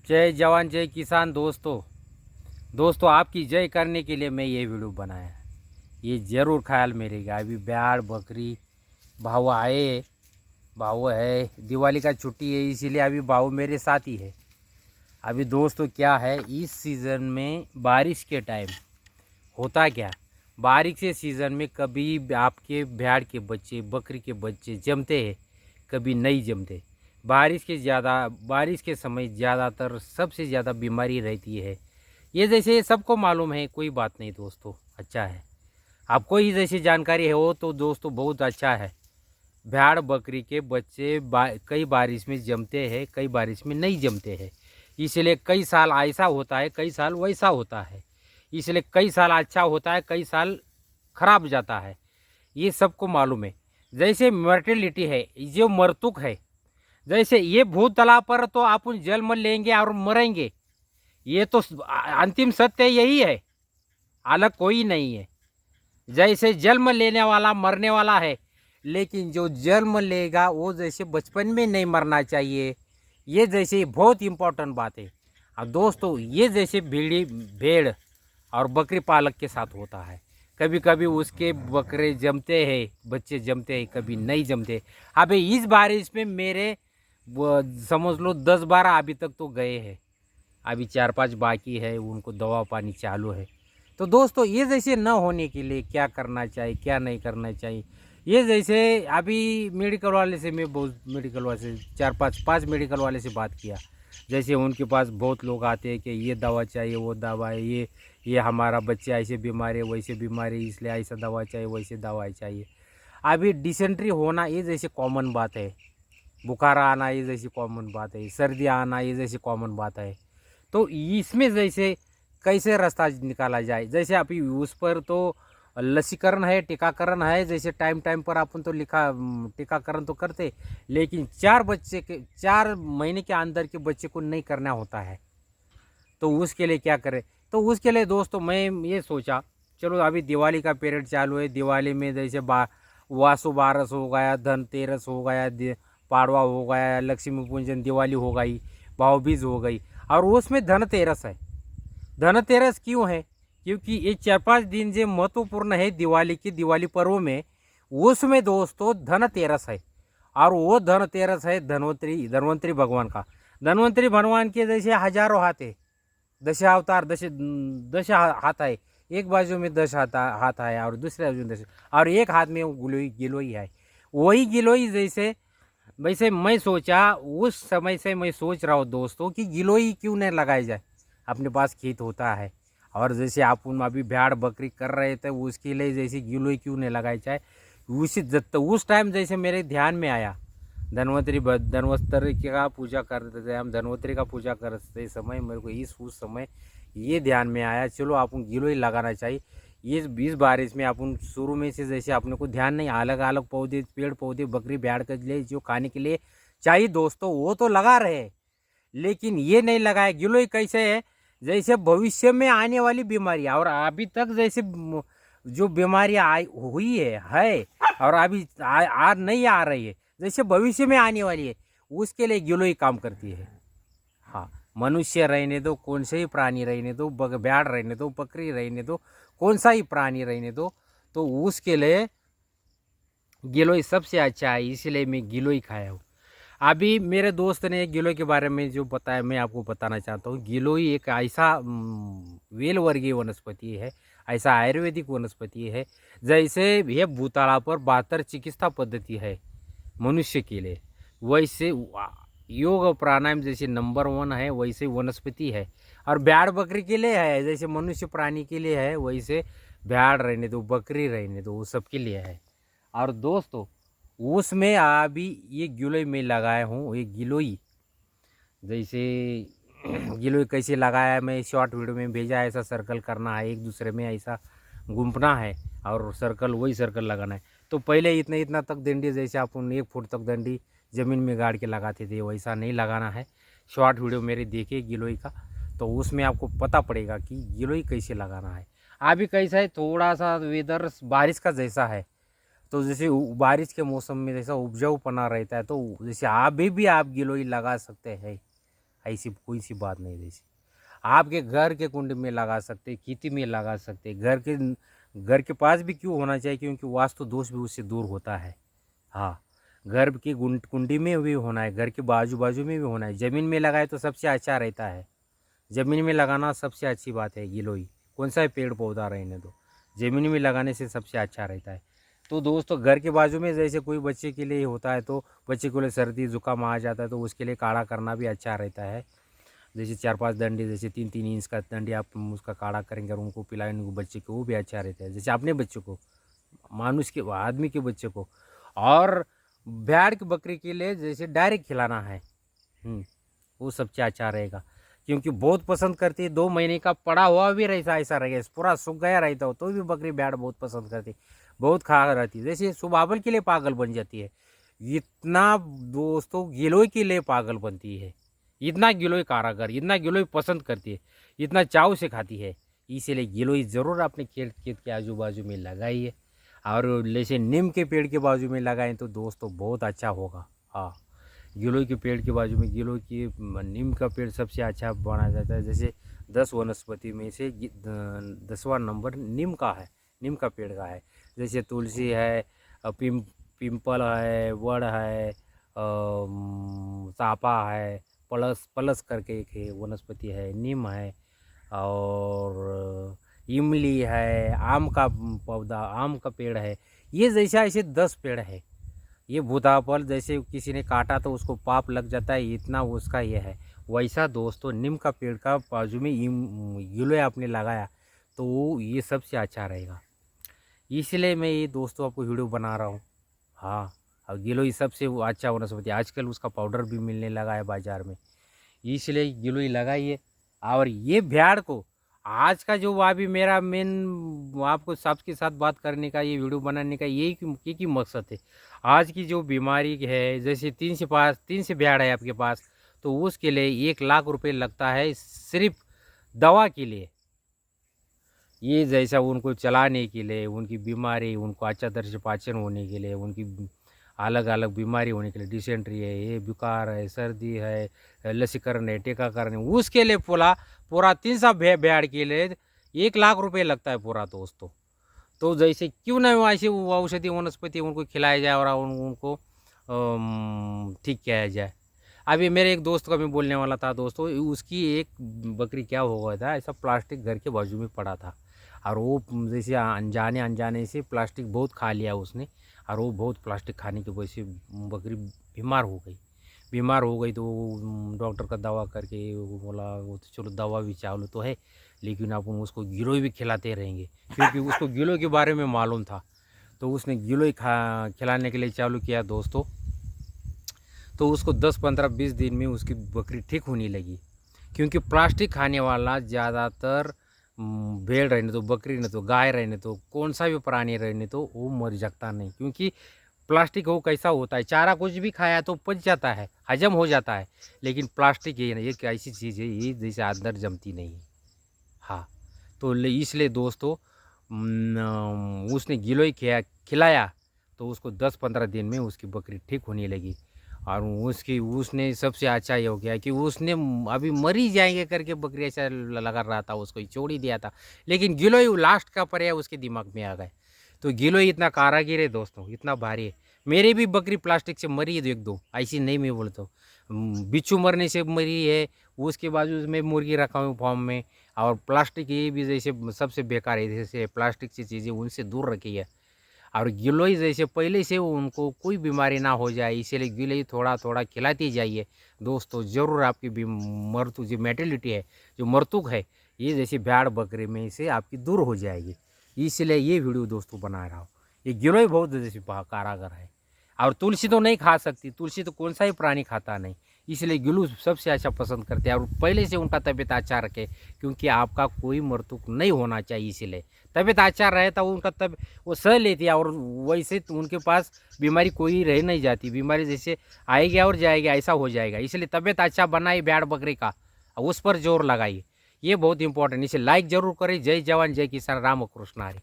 जय जवान जय किसान। दोस्तों आपकी जय करने के लिए मैं ये वीडियो बनाया है। ये ज़रूर ख्याल में रहेगा। अभी बैल बकरी भाव आए, भाव है, दिवाली का छुट्टी है, इसीलिए अभी भाव मेरे साथ ही है। अभी दोस्तों क्या है, इस सीज़न में बारिश के टाइम होता क्या, बारिश के सीज़न में कभी आपके भेड़ के बच्चे बकरी के बच्चे जमते हैं, कभी नहीं जमते। बारिश के समय ज़्यादातर सबसे ज़्यादा बीमारी रहती है। ये जैसे सबको मालूम है, कोई बात नहीं दोस्तों, अच्छा है। आपको ही जैसी जानकारी है वो तो दोस्तों बहुत अच्छा है। भेड़ बकरी के बच्चे कई बारिश में जमते हैं, कई बारिश में नहीं जमते हैं। इसलिए कई साल ऐसा होता है, कई साल वैसा होता है। इसलिए कई साल अच्छा होता है, कई साल खराब जाता है। ये सबको मालूम है। जैसे मर्टिलिटी है, जो मरतुक है, जैसे ये भूत तला पर तो अपन जन्म लेंगे और मरेंगे, ये तो अंतिम सत्य यही है, अलग कोई नहीं है। जैसे जन्म लेने वाला मरने वाला है, लेकिन जो जन्म लेगा वो जैसे बचपन में नहीं मरना चाहिए। ये जैसे बहुत इम्पोर्टेंट बात है। और दोस्तों ये जैसे भेड़ और बकरी पालक के साथ होता है। कभी कभी उसके बकरे जमते हैं, बच्चे जमते हैं, कभी नहीं जमते। अबे इस बारिश में मेरे समझ लो 10-12 अभी तक तो गए हैं, अभी 4-5 बाकी है, उनको दवा पानी चालू है। तो दोस्तों ये जैसे न होने के लिए क्या करना चाहिए, क्या नहीं करना चाहिए, ये जैसे अभी मेडिकल वाले से मैं बहुत मेडिकल वाले से 4-5 मेडिकल वाले से बात किया। जैसे उनके पास बहुत लोग आते हैं कि ये दवा चाहिए, वो दवा है, ये हमारा बच्चे ऐसे बीमार है, वैसे बीमार है, इसलिए ऐसा दवा चाहिए, वैसे दवाई चाहिए। अभी डिसेंट्री होना ये जैसे कॉमन बात है, बुखार आना ये जैसी कॉमन बात है, सर्दी आना ये जैसी कॉमन बात है। तो इसमें जैसे कैसे रास्ता निकाला जाए, जैसे अभी उस पर तो लसीकरण है, टीकाकरण है, जैसे टाइम टाइम पर अपन तो टीकाकरण तो करते, लेकिन 4 महीने के अंदर के बच्चे को नहीं करना होता है। तो उसके लिए क्या करें, तो उसके लिए दोस्तों मैं ये सोचा, चलो अभी दिवाली का पीरियड चालू है। दिवाली में जैसे वासु बारस हो गया, धनतेरस हो गया, पाड़वा हो गया, लक्ष्मी पूजन, दिवाली हो गई, भावबीज हो गई, और उसमें धनतेरस है। धनतेरस क्यों है, क्योंकि ये 4-5 दिन जो महत्वपूर्ण है दिवाली की, दिवाली पर्व में, उसमें दोस्तों धनतेरस है। और वो धनतेरस है धन्वंतरी भगवान का। धन्वंतरी भगवान के जैसे हजारों हाथ है, दशावतार, दश हाथ है। एक बाजू में 10 हाथ है, और दूसरे बाजू में 10, और एक हाथ में गिलोई है। वही गिलोई जैसे वैसे मैं सोचा, उस समय से मैं सोच रहा हूँ दोस्तों कि गिलोई क्यों नहीं लगाई जाए। अपने पास खेत होता है, और जैसे आप अभी भेड़ बकरी कर रहे थे, उसके लिए जैसे गिलोई क्यों नहीं लगाई जाए। उस टाइम जैसे मेरे ध्यान में आया, धन्वंतरी का पूजा करते थे हम, धन्वंतरी का पूजा करते समय मेरे को उस समय ये ध्यान में आया, चलो अपन गिलोई लगाना चाहिए। ये 20 बारिश में अपन शुरू में से जैसे अपने को ध्यान नहीं, अलग अलग पौधे, पेड़ पौधे बकरी भेड़ के लिए जो खाने के लिए चाहिए दोस्तों, वो तो लगा रहे हैं, लेकिन ये नहीं लगाया। गिलोई कैसे है, जैसे भविष्य में आने वाली बीमारी, और अभी तक जैसे जो बीमारियाँ हुई है और अभी नहीं आ रही है, जैसे भविष्य में आने वाली है, उसके लिए गिलोई काम करती है। हाँ, मनुष्य रहने दो, कौन से ही प्राणी रहने दो, भेड़ रहने दो, बकरी रहने दो, कौन सा ही प्राणी रहने दो, तो उसके लिए गिलोई सबसे अच्छा है। इसलिए मैं गिलोई खाया हूँ। अभी मेरे दोस्त ने गिलोई के बारे में जो बताया, मैं आपको बताना चाहता हूँ। गिलोई एक ऐसा वेल वर्गीय वनस्पति है, ऐसा आयुर्वेदिक वनस्पति है। जैसे ये भूताला पर 72 चिकित्सा पद्धति है मनुष्य के लिए, वैसे योग प्राणायाम जैसे नंबर 1 है, वैसे वनस्पति है। और भेड़ बकरी के लिए है, जैसे मनुष्य प्राणी के लिए है, वैसे भेड़ रहने दो, बकरी रहने दो, वो सबके लिए है। और दोस्तों उसमें अभी ये गिलोई में लगाया हूँ। ये गिलोई जैसे गिलोई कैसे लगाया है, मैं शॉर्ट वीडियो में भेजा है। ऐसा सर्कल करना है, एक दूसरे में ऐसा घूमना है, और सर्कल वही सर्कल लगाना है। तो पहले इतना तक डंडी, जैसे अपन 1 फुट तक डंडी ज़मीन में गाड़ के लगाते थे, वैसा नहीं लगाना है। शॉर्ट वीडियो मेरे देखिए गिलोई का, तो उसमें आपको पता पड़ेगा कि गिलोई कैसे लगाना है। अभी कैसा है, थोड़ा सा वेदर बारिश का जैसा है, तो जैसे बारिश के मौसम में जैसा उपजाऊपना रहता है, तो जैसे अभी भी आप गिलोई लगा सकते हैं। ऐसी कोई सी बात नहीं। जैसे आपके घर के कुंड में लगा सकते, खेती में लगा सकते, घर के पास भी क्यों होना चाहिए, क्योंकि वास्तु दोष भी उससे दूर होता है। हाँ, घर की कुंडी में भी होना है, घर के बाजू बाजू में भी होना है। ज़मीन में लगाए तो सबसे अच्छा रहता है। ज़मीन में लगाना सबसे अच्छी बात है। गिलोई कौन सा पेड़ पौधा रहने दो, ज़मीन में लगाने से सबसे अच्छा रहता है। तो दोस्तों घर के बाजू में जैसे कोई बच्चे के लिए होता है, तो बच्चे को लिए सर्दी जुकाम आ जाता है, तो उसके लिए काढ़ा करना भी अच्छा रहता है। जैसे 4-5 डंडे, जैसे 3-3 इंच का डंडे आप उसका काढ़ा करेंगे और उनको पिलाएंगे बच्चे को, वो भी अच्छा रहता है। जैसे अपने बच्चों को, मानुष के आदमी के बच्चे को। और भेड़ की बकरी के लिए जैसे डायरेक्ट खिलाना है, वो सबसे अच्छा रहेगा, क्योंकि बहुत पसंद करती है। 2 महीने का पड़ा हुआ भी रहता, ऐसा रहेगा पूरा सूख गया रहता हो तो भी बकरी भेड़ बहुत पसंद करती, बहुत खा रहती है। जैसे सुबाबल के लिए पागल बन जाती है, इतना दोस्तों गिलोय के लिए पागल बनती है। इतना गिलोय कारागर, इतना गिलोय पसंद करती है, इतना चाव से खाती है। इसीलिए गिलोय ज़रूर अपने खेत के आजू बाजू में लगाइए। और जैसे नीम के पेड़ के बाजू में लगाएं तो दोस्तों बहुत अच्छा होगा। हाँ, गिलोय के पेड़ के बाजू में गिलोय की नीम का पेड़ सबसे अच्छा माना जाता है। जैसे 10 वनस्पति में से 10वां नंबर नीम का है, नीम का पेड़ का है। जैसे तुलसी है, पिंपल है, वड़ है, सापा है, पलस करके एक है वनस्पति है, नीम है, और इमली है, आम का पौधा, आम का पेड़ है। ये जैसा ऐसे 10 पेड़ है। ये भूतापल जैसे किसी ने काटा तो उसको पाप लग जाता है, इतना उसका ये है। वैसा दोस्तों नीम का पेड़ का बाजू में गिलोय आपने लगाया तो ये सबसे अच्छा रहेगा। इसलिए मैं ये दोस्तों आपको वीडियो बना रहा हूँ। हाँ, और गिलोय सबसे वो अच्छा वनस्पति, आजकल उसका पाउडर भी मिलने लगा है बाज़ार में, इसलिए गिलोय लगाइए। और ये भेड़ को आज का जो अभी मेरा मेन आपको सबके साथ बात करने का, ये वीडियो बनाने का एक ही मकसद है। आज की जो बीमारी है, जैसे 3 से भेड़ है आपके पास, तो उसके लिए 1 लाख रुपए लगता है सिर्फ दवा के लिए। ये जैसा उनको चलाने के लिए, उनकी बीमारी, उनको अच्छा तरह से पाचन होने के लिए, उनकी अलग अलग बीमारी होने के लिए, डिसेंट्री है, ये बुखार है, सर्दी है, लसीकरण है, टीकाकरण है, उसके लिए पूरा 300 भेड़ के लिए 1 लाख रुपए लगता है पूरा दोस्तों। तो जैसे क्यों ना ऐसी औषधि वनस्पति उनको खिलाया जाए और उनको ठीक किया जाए। अभी मेरे एक दोस्त का मैं बोलने वाला था दोस्तों, उसकी एक बकरी क्या हो गया था, ऐसा प्लास्टिक घर के बाजू में पड़ा था, और वो जैसे अनजाने से प्लास्टिक बहुत खा लिया उसने, और वो बहुत प्लास्टिक खाने की वजह से बकरी बीमार हो गई। तो डॉक्टर का दवा करके वो बोला, वो तो चलो दवा भी चालू तो है, लेकिन आप उसको गिलोय भी खिलाते रहेंगे, क्योंकि उसको गिलोय के बारे में मालूम था। तो उसने गिलोय खिलाने के लिए चालू किया दोस्तों। तो उसको 10-15-20 दिन में उसकी बकरी ठीक होने लगी, क्योंकि प्लास्टिक खाने वाला ज़्यादातर भेड़ रहने तो, बकरी रहने तो, गाय रहने तो, कौन सा भी प्राणी रहने तो वो मर जाता नहीं, क्योंकि प्लास्टिक वो कैसा होता है, चारा कुछ भी खाया तो पच जाता है, हजम हो जाता है, लेकिन प्लास्टिक ये नहीं, एक ऐसी चीज़ है ये जैसे अंदर जमती नहीं है। हाँ, तो इसलिए दोस्तों उसने गिलोय खिलाया तो उसको 10-15 दिन में उसकी बकरी ठीक होने लगी। और उसने सबसे अच्छा ये हो गया कि उसने अभी मर ही जाएंगे करके बकरी ऐसा लगा रहा था, उसको छोड़ ही दिया था, लेकिन गिलोय लास्ट का पर्याय उसके दिमाग में आ गए। तो गिलोय इतना कारागिर है दोस्तों, इतना भारी है। मेरी भी बकरी प्लास्टिक से मरी है 1-2, ऐसी नहीं मैं बोलता हूँ, बिच्छू मरने से मरी है, उसके बाजू में मुर्गी रखा हूँ फॉर्म में। और प्लास्टिक ये भी जैसे सबसे बेकार है, जैसे प्लास्टिक की चीज़ें उनसे दूर रखी है। और गिलोय जैसे पहले से उनको कोई बीमारी ना हो जाए, इसीलिए गिलोय थोड़ा थोड़ा खिलाती जाइए दोस्तों। ज़रूर आपकी मृत्यु जो मेर्टिलिटी है, जो मृतक है, ये जैसे भेड़ बकरी में से आपकी दूर हो जाएगी। इसलिए ये वीडियो दोस्तों बना रहा हूँ। ये गिलोय बहुत जैसे कारागर है। और तुलसी तो नहीं खा सकती, तुलसी तो कौन सा ही प्राणी खाता नहीं, इसलिए गिलोय सबसे अच्छा पसंद करते हैं। और पहले से उनका तबीयत अच्छा रखे, क्योंकि आपका कोई मृत्यु नहीं होना चाहिए, इसीलिए तबीयत अच्छा रहे तो उनका वो सह लेती है, और वैसे तो उनके पास बीमारी कोई रह नहीं जाती, बीमारी जैसे आएगी और जाएगी ऐसा हो जाएगा। इसलिए तबीयत अच्छा बनाई भेड़ बकरी का, उस पर जोर लगाइए, ये बहुत इंपॉर्टेंट। इसे लाइक जरूर करें। जय जवान जय किसान, राम कृष्ण हरी।